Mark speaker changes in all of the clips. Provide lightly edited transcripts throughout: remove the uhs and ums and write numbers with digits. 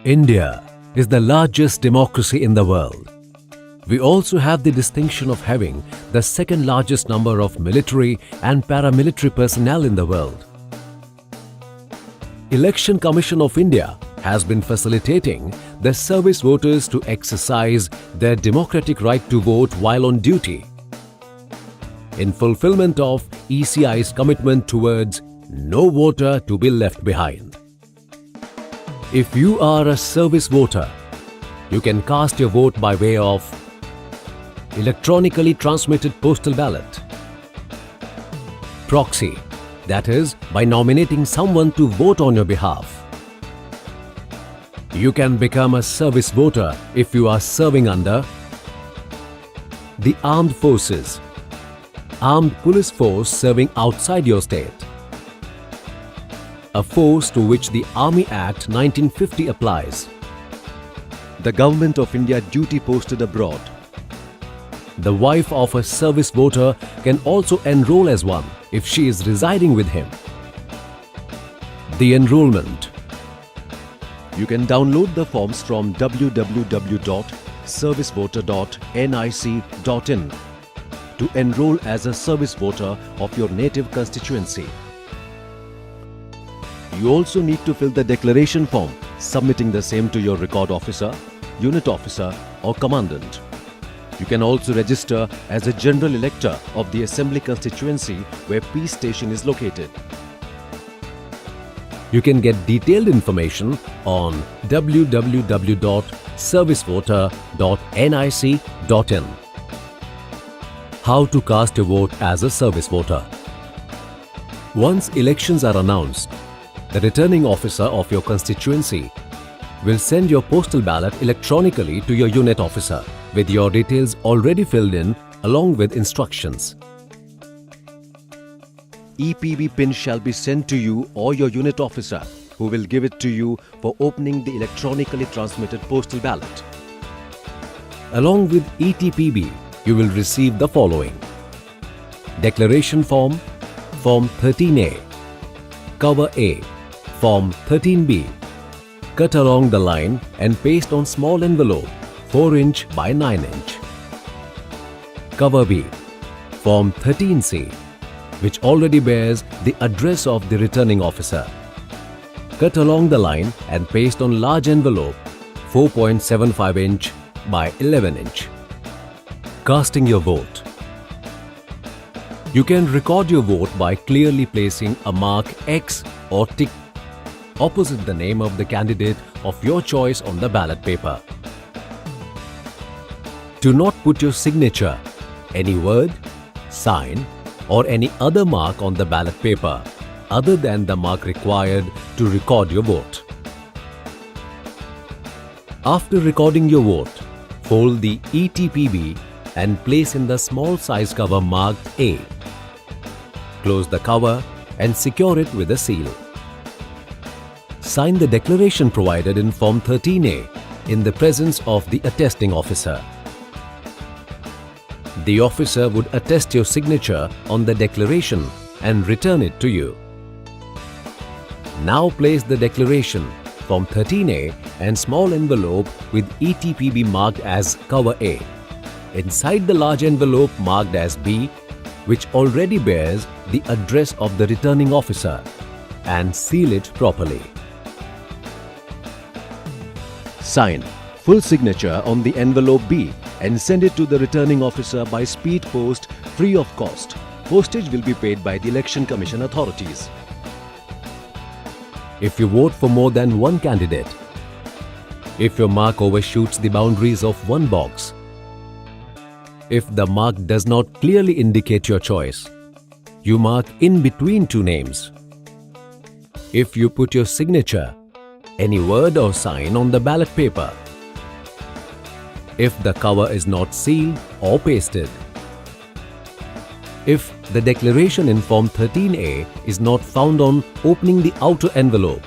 Speaker 1: India is the largest democracy in the world. We also have the distinction of having the second largest number of military and paramilitary personnel in the world. Election Commission of India has been facilitating the service voters to exercise their democratic right to vote while on duty. In fulfillment of ECI's commitment towards no voter to be left behind. If you are a service voter, you can cast your vote by way of electronically transmitted postal ballot, proxy, that is, by nominating someone to vote on your behalf. You can become a service voter if you are serving under the armed forces, armed police force serving outside your state, a force to which the Army Act 1950 applies, the Government of India duty posted abroad. The wife of a service voter can also enroll as one if she is residing with him. The enrollment. You can download the forms from www.servicevoter.nic.in to enroll as a service voter of your native constituency. You also need to fill the declaration form, submitting the same to your record officer, unit officer or commandant. You can also register as a general elector of the assembly constituency where Peace Station is located. You can get detailed information on www.servicevoter.nic.in. How to cast your vote as a service voter. Once elections are announced, the returning officer of your constituency will send your postal ballot electronically to your unit officer with your details already filled in along with instructions. EPB pin shall be sent to you or your unit officer, who will give it to you for opening the electronically transmitted postal ballot. Along with ETPB, you will receive the following: Declaration Form, Form 13A, Cover A, Form 13B, cut along the line and paste on small envelope 4 inch by 9 inch. Cover B, Form 13C, which already bears the address of the returning officer. Cut along the line and paste on large envelope 4.75 inch by 11 inch. Casting your vote. You can record your vote by clearly placing a mark X or tick opposite the name of the candidate of your choice on the ballot paper. Do not put your signature, any word, sign, or any other mark on the ballot paper other than the mark required to record your vote. After recording your vote, fold the ETPB and place in the small size cover marked A. Close the cover and secure it with a seal. Sign the declaration provided in Form 13A in the presence of the attesting officer. The officer would attest your signature on the declaration and return it to you. Now place the declaration, Form 13A and small envelope with ETPB marked as Cover A inside the large envelope marked as B, which already bears the address of the returning officer, and seal it properly. Sign full signature on the envelope B and send it to the returning officer by speed post free of cost. Postage will be paid by the Election Commission authorities. If you vote for more than one candidate, if your mark overshoots the boundaries of one box, if the mark does not clearly indicate your choice, you mark in between two names. If you put your signature, any word or sign on the ballot paper, if the cover is not sealed or pasted, if the declaration in Form 13A is not found on opening the outer envelope,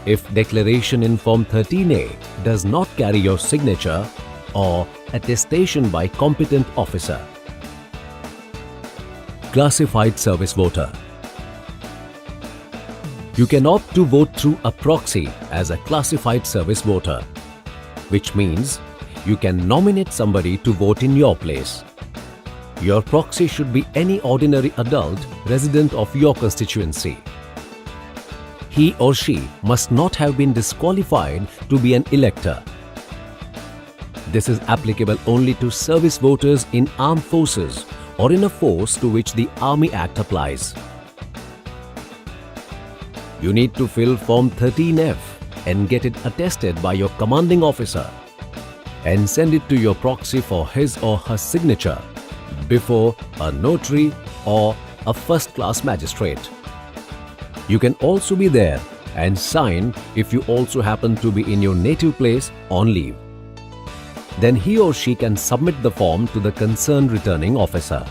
Speaker 1: if declaration in Form 13A does not carry your signature or attestation by competent officer. Classified service voter. You can opt to vote through a proxy as a classified service voter, which means you can nominate somebody to vote in your place. Your proxy should be any ordinary adult resident of your constituency. He or she must not have been disqualified to be an elector. This is applicable only to service voters in armed forces or in a force to which the Army Act applies. You need to fill Form 13F and get it attested by your commanding officer and send it to your proxy for his or her signature before a notary or a first-class magistrate. You can also be there and sign if you also happen to be in your native place on leave. Then he or she can submit the form to the concerned returning officer.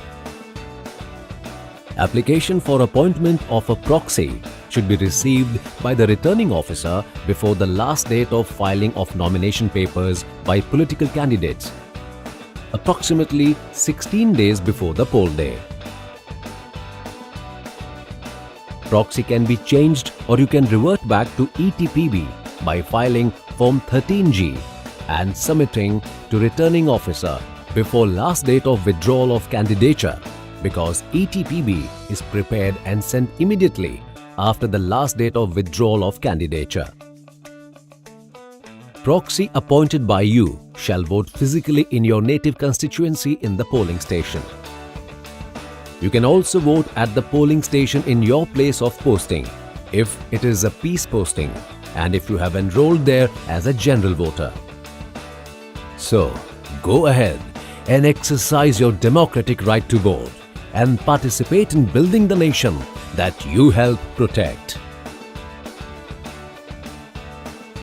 Speaker 1: Application for appointment of a proxy should be received by the returning officer before the last date of filing of nomination papers by political candidates, approximately 16 days before the poll day. Proxy can be changed or you can revert back to ETPB by filing Form 13G and submitting to returning officer before last date of withdrawal of candidature, because ETPB is prepared and sent immediately after the last date of withdrawal of candidature. Proxy appointed by you shall vote physically in your native constituency in the polling station. You can also vote at the polling station in your place of posting if it is a peace posting and if you have enrolled there as a general voter. So, go ahead and exercise your democratic right to vote and participate in building the nation that you help protect.